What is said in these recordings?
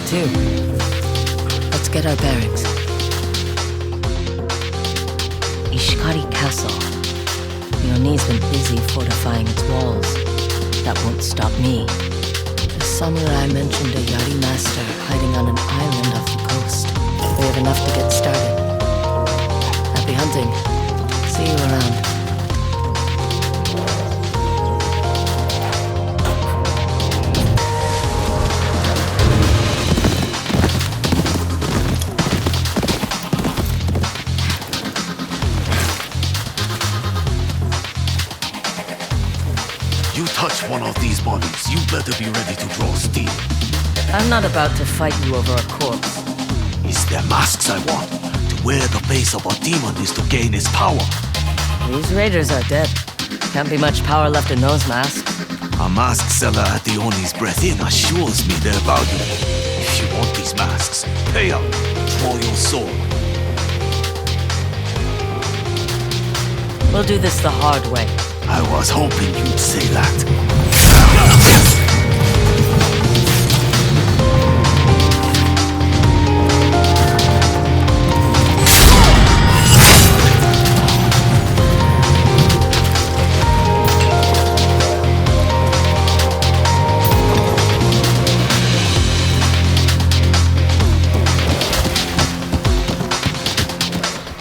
too. Let's get our bearings. Ishikari Castle. The Oni's been busy fortifying its walls. That won't stop me. The samurai mentioned a Yari master hiding on an island off the coast. We have enough to get started. Happy hunting. See you around. You touch one of these bodies, you better be ready to draw steel. I'm not about to fight you over a corpse. It's their masks I want. To wear the face of a demon is to gain its power. These raiders are dead. Can't be much power left in those masks. A mask seller at the Oni's breath in assures me their value. If you want these masks, pay up, draw your sword. We'll do this the hard way. I was hoping you'd say that.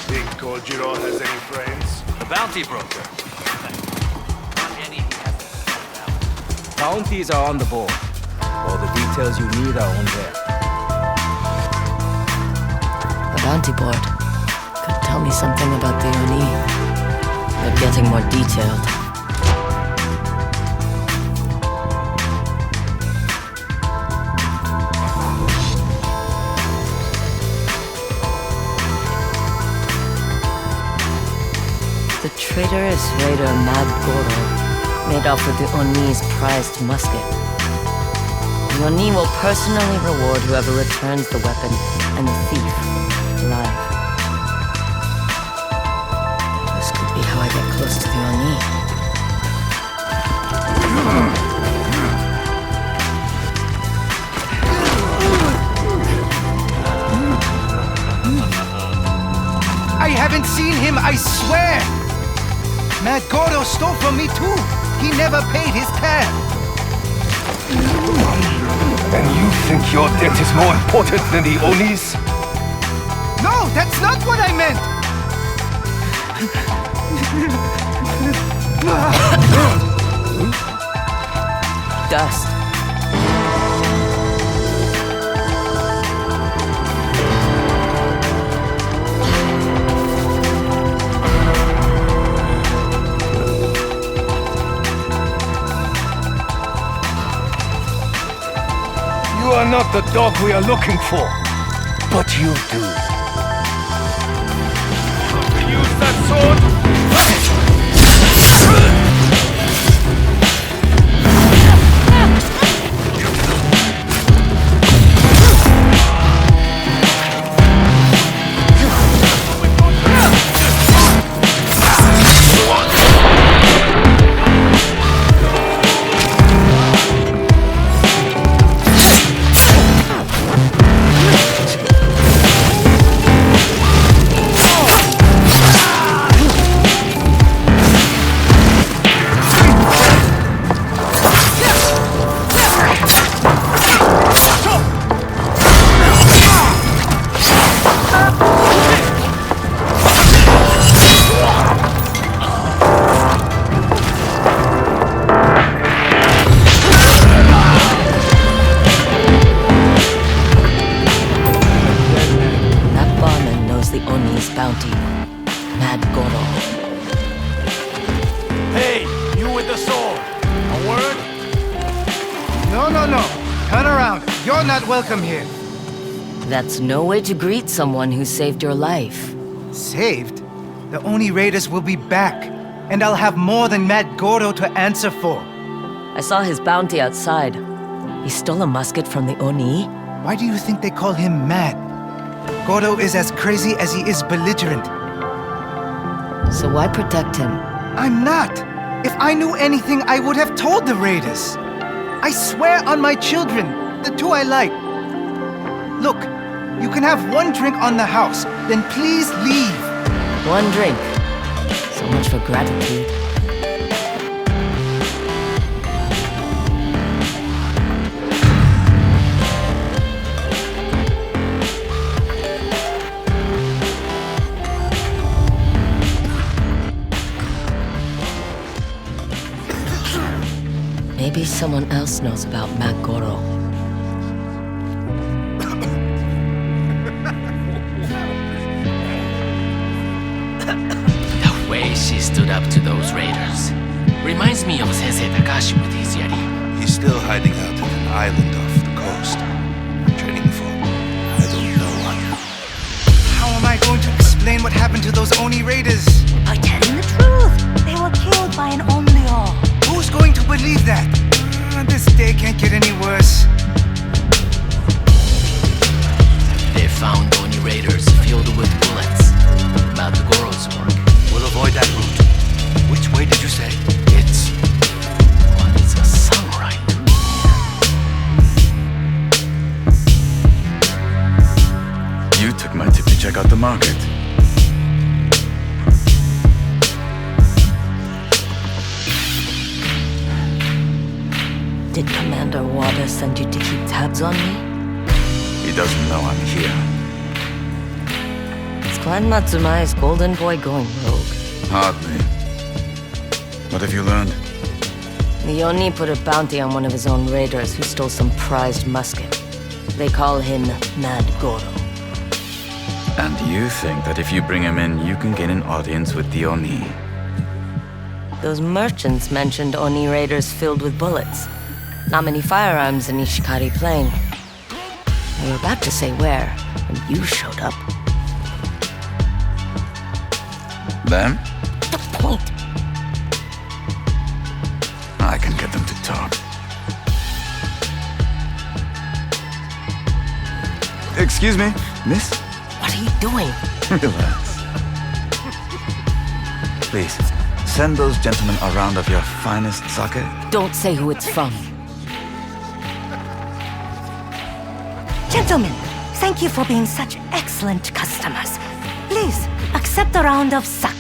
Think Kojiro has any friends? The bounty broker. Bounties are on the board. All the details you need are on there. The bounty board could tell me something about the Oni. They're getting more detailed. The traitorous raider Mad Goro made off with the Oni's prized musket. The Oni will personally reward whoever returns the weapon and the thief alive. This could be how I get close to the Oni. I haven't seen him, I swear! Mad Goro stole from me too! He never paid his tab! And you think your debt is more important than the Oni's? No, that's not what I meant! Dust. You are not the dog we are looking for, but you do. Use that sword! Bounty. Mad Goro. Hey, you with the sword. A word? No. Turn around. You're not welcome here. That's no way to greet someone who saved your life. Saved? The Oni raiders will be back. And I'll have more than Mad Goro to answer for. I saw his bounty outside. He stole a musket from the Oni. Why do you think they call him Mad? Goro is as crazy as he is belligerent. So why protect him? I'm not. If I knew anything, I would have told the raiders. I swear on my children, the two I like. You can have one drink on the house, then please leave. One drink. So much for gratitude. Maybe someone else knows about Mad Goro. The way she stood up to those raiders reminds me of Sensei Takashi with his yari. He's still hiding out on an island off the coast. Training for, I don't know what. How am I going to explain what happened to those Oni raiders? By telling the truth. They were killed by an Onryo. Who's going to believe that? This day can't get any worse. They found Oni raiders filled with bullets. Mad Goro's work. We'll avoid that route. Which way did you say? It's what is a samurai to me? You took my tip to check out the market. Did Commander Wada send you to keep tabs on me? He doesn't know I'm here. Is Clan Matsumai's golden boy going rogue? Hardly. What have you learned? The Oni put a bounty on one of his own raiders who stole some prized musket. They call him Mad Goro. And you think that if you bring him in, you can gain an audience with the Oni? Those merchants mentioned Oni raiders filled with bullets. Not many firearms in Ishikari Plain. We were about to say where, when you showed up. Them? The point. I can get them to talk. Excuse me, miss? What are you doing? Relax. Please, send those gentlemen a round of your finest sake. Don't say who it's from. Gentlemen, thank you for being such excellent customers. Please, accept a round of sake.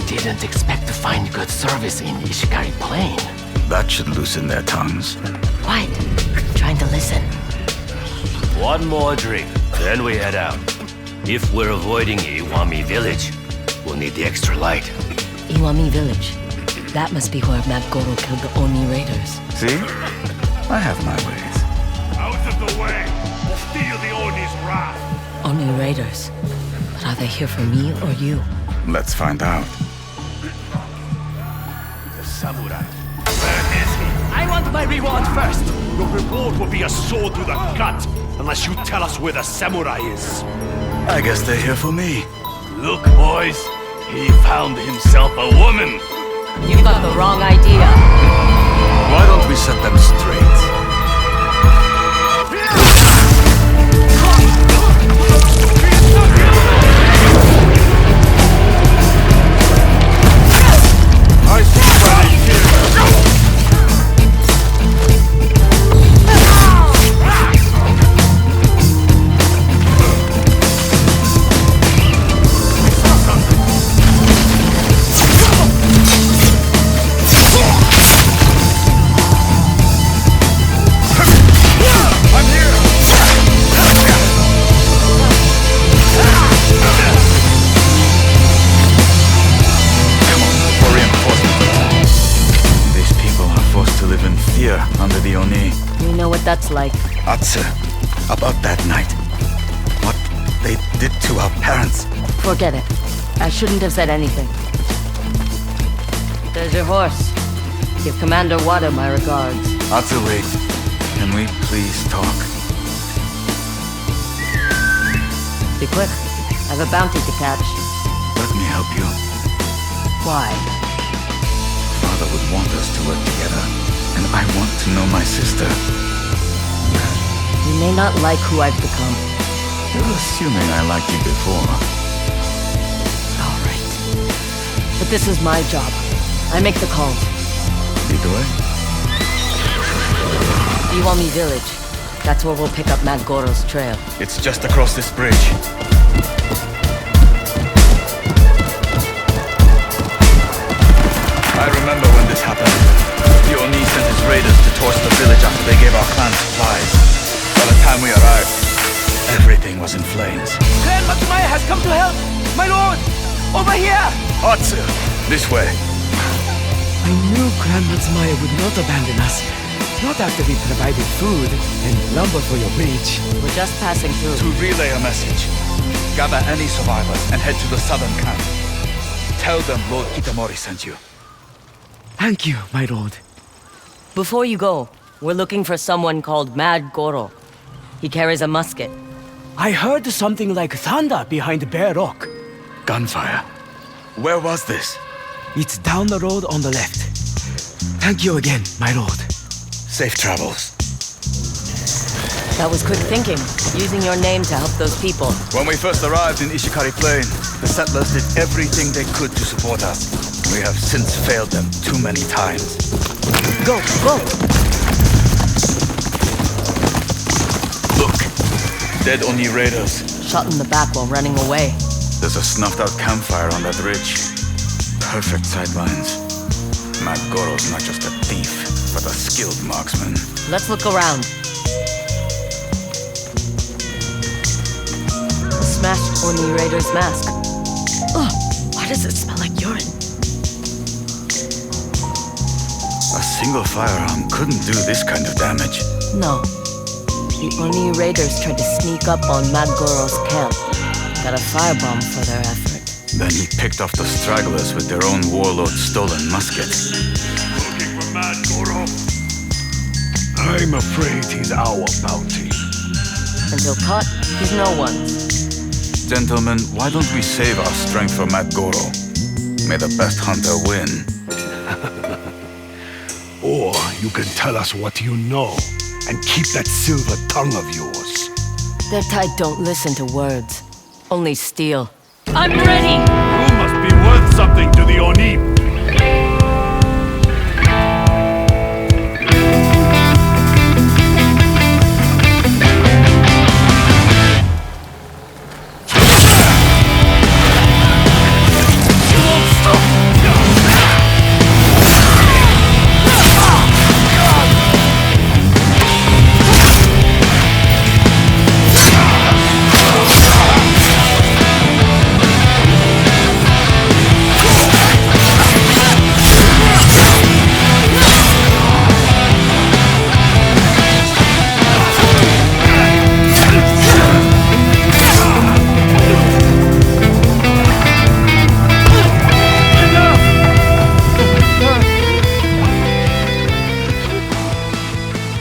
Didn't expect to find good service in Ishikari Plain. That should loosen their tongues. Quiet. Trying to listen. One more drink, then we head out. If we're avoiding Iwami Village, we'll need the extra light. Iwami Village. That must be where Mad Goro killed the Oni raiders. See? I have my ways. Out of the way! We'll steal the Oni's wrath! Oni raiders. But are they here for me or you? Let's find out. The samurai. Where is he? I want my reward first! Your reward will be a sword through the gut, unless you tell us where the samurai is. I guess they're here for me. Look, boys, he found himself a woman. You've got the wrong idea. Why don't we set them straight? I see where they kill. Under the Oni. You know what that's like. Atsu, about that night. What they did to our parents. Forget it. I shouldn't have said anything. There's your horse. Give Commander Wada my regards. Atsu, wait. Can we please talk? Be quick. I have a bounty to catch. Let me help you. Why? Father would want us to work together. And I want to know my sister. You may not like who I've become. You're assuming I liked you before. All right. But this is my job. I make the calls. Lead the way. Iwami Village. That's where we'll pick up Mad Goro's trail. It's just across this bridge. I remember when this happened. The Oni sent his raiders to torch the village after they gave our clan supplies. By the time we arrived, everything was in flames. Clan Matsumaya has come to help! My lord! Over here! Atsu, this way. I knew Clan Matsumaya would not abandon us. Not after we provided food and lumber for your bridge. We're just passing through. To relay a message, gather any survivors and head to the southern camp. Tell them Lord Kitamori sent you. Thank you, my lord. Before you go, we're looking for someone called Mad Goro. He carries a musket. I heard something like thunder behind Bear Rock. Gunfire. Where was this? It's down the road on the left. Thank you again, my lord. Safe travels. That was quick thinking, using your name to help those people. When we first arrived in Ishikari Plain, the settlers did everything they could to support us. We have since failed them too many times. Go, go! Look! Dead Oni raiders. Shot in the back while running away. There's a snuffed-out campfire on that ridge. Perfect sightlines. Mad Goro's not just a thief, but a skilled marksman. Let's look around. The smashed Oni Raider's mask. Ugh, why does it smell like urine? A single firearm couldn't do this kind of damage. No. The Oni Raiders tried to sneak up on Mad Goro's camp. Got a firebomb for their effort. Then he picked off the stragglers with their own warlord's stolen musket. Looking for Mad Goro? I'm afraid he's our bounty. Until caught, he's no one's. Gentlemen, why don't we save our strength for Mad Goro? May the best hunter win. Or you can tell us what you know and keep that silver tongue of yours. Their type don't listen to words, only steal. I'm ready! You must be worth something to the Oni.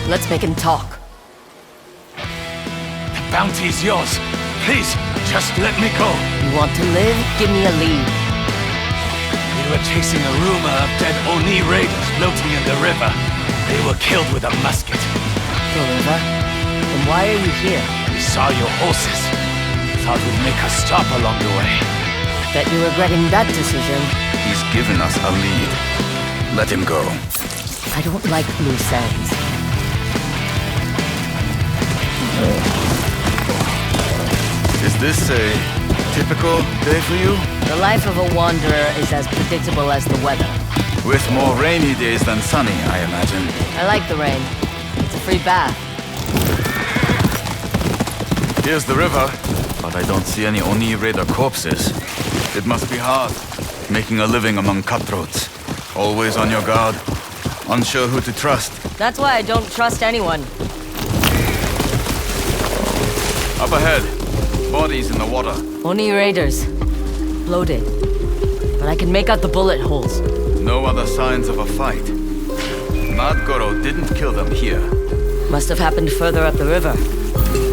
Let's make him talk. The bounty is yours. Please, just let me go. You want to live? Give me a lead. We were chasing a rumor of dead Oni raiders floating in the river. They were killed with a musket. The river? Then why are you here? We saw your horses. Thought we'd make a stop along the way. Bet you're regretting that decision. He's given us a lead. Let him go. I don't like loose ends. Is this a typical day for you? The life of a wanderer is as predictable as the weather. With more rainy days than sunny, I imagine. I like the rain. It's a free bath. Here's the river, but I don't see any Oni Raider corpses. It must be hard, making a living among cutthroats. Always on your guard, unsure who to trust. That's why I don't trust anyone. Up ahead, bodies in the water. Oni Raiders. Loaded. But I can make out the bullet holes. No other signs of a fight. Mad Goro didn't kill them here. Must have happened further up the river.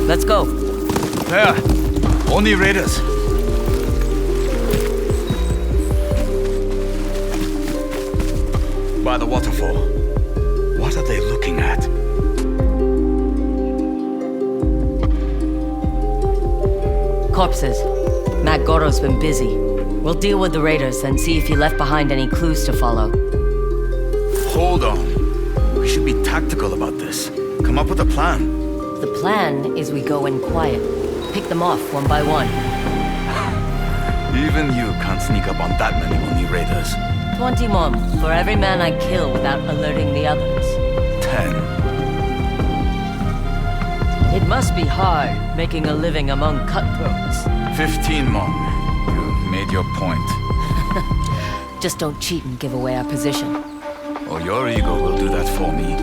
Let's go. There! Oni Raiders! By the waterfall. What are they looking at? Corpses. Mad Goro's been busy. We'll deal with the raiders and see if he left behind any clues to follow. Hold on. We should be tactical about this. Come up with a plan. The plan is we go in quiet. Pick them off one by one. Even you can't sneak up on that many Oni raiders. 20 mom for every man I kill without alerting the others. 10. It must be hard making a living among cutthroats. 15 Mom. You made your point. Just don't cheat and give away our position. Or your ego will do that for me.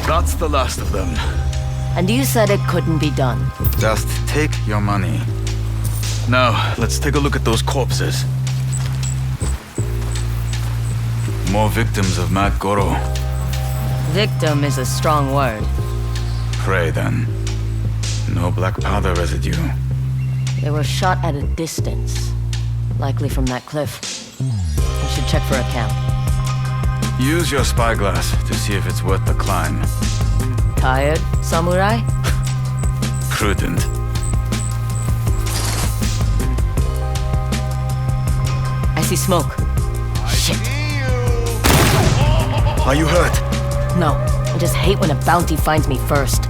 That's the last of them. And you said it couldn't be done. Just take your money. Now, let's take a look at those corpses. More victims of Mad Goro. Victim is a strong word. Pray then. No black powder residue. They were shot at a distance. Likely from that cliff. We should check for a count. Use your spyglass to see if it's worth the climb. Tired, samurai? Prudent. I see smoke. Shit. Are you hurt? No, I just hate when a bounty finds me first.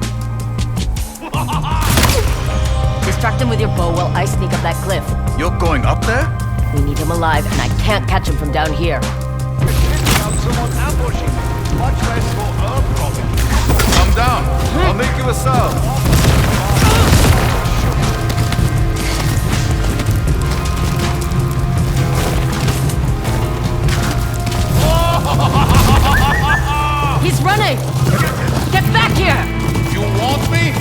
Distract him with your bow while I sneak up that cliff. You're going up there? We need him alive, and I can't catch him from down here. Someone ambushing. Much less for our problem. Come down. I'll make you a salve. He's running! Get back here! You want me?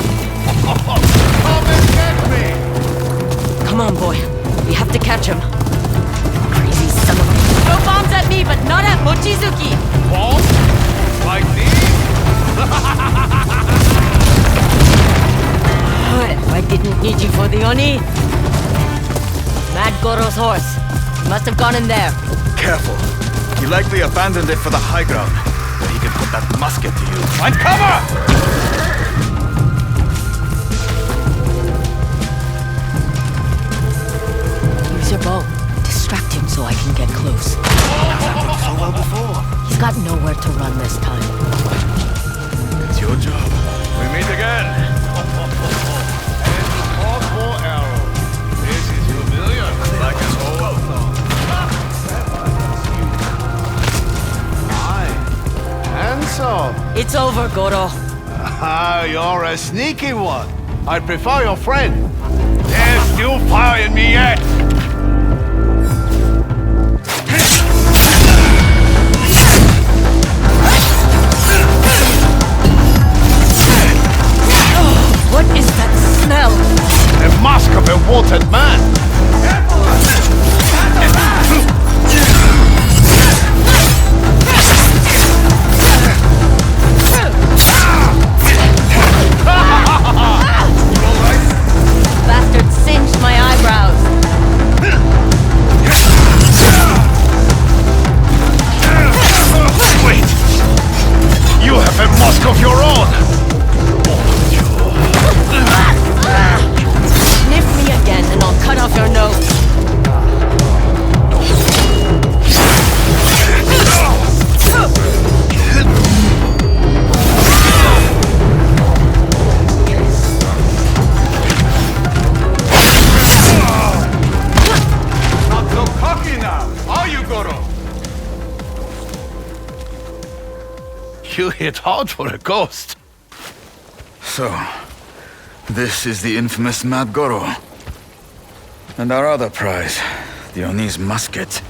Come and get me! Come on, boy. We have to catch him. Crazy son of a... Throw bombs at me, but not at Mochizuki! Bombs? Like these? I didn't need you for the Oni. Mad Goro's horse. He must have gone in there. Careful. He likely abandoned it for the high ground, where he can put that musket to use. Find cover! Use your bow. Distract him so I can get close. That worked so well before. He's got nowhere to run this time. It's your job. We meet again. And talk more arrow. This is familiar. Like an old song. Hi. Handsome. It's over, Goro. Ah, you're a sneaky one. I prefer your friend. There's still fire in me yet. What is that smell? The mask of a wanted man. Bastard singed my eyebrows. Wait! You have a mask of your own! Sniff me again and I'll cut off your nose. You hit hard for a ghost. So, this is the infamous Mad Goro. And our other prize, the Oni's musket.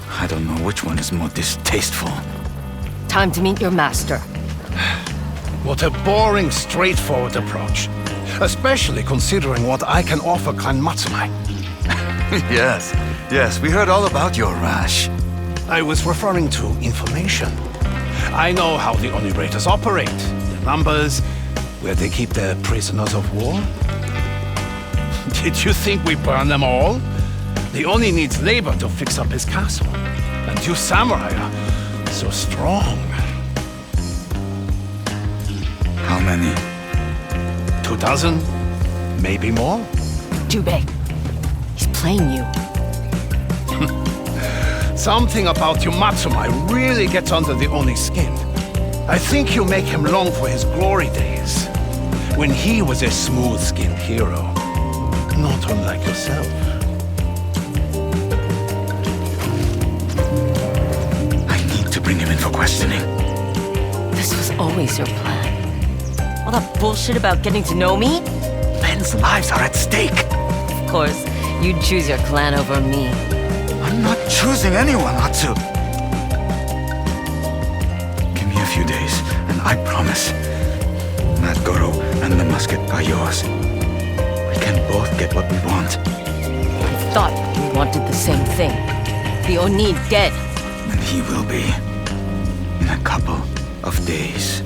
I don't know which one is more distasteful. Time to meet your master. What a boring, straightforward approach. Especially considering what I can offer Clan Matsumai. Yes, we heard all about your rash. I was referring to information. I know how the Oni Raiders operate, their numbers, where they keep their prisoners of war. Did you think we burn them all? The Oni needs labor to fix up his castle. And you samurai are so strong. How many? 2,000? Maybe more? Jubei, he's playing you. Something about you Matsumai really gets under the Oni's skin. I think you make him long for his glory days, when he was a smooth-skinned hero, not unlike yourself. I need to bring him in for questioning. This was always your plan. All that bullshit about getting to know me? Men's lives are at stake. Of course, you'd choose your clan over me. I'm not choosing anyone, Atsu. Give me a few days, and I promise, Mad Goro and the musket are yours. We can both get what we want. I thought we wanted the same thing. The Oni dead. And he will be. In a couple of days.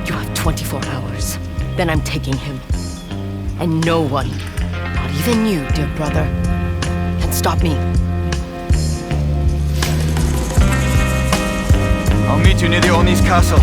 You have 24 hours. Then I'm taking him. And no one, not even you, dear brother, can stop me. I'll meet you near the Oni's castle.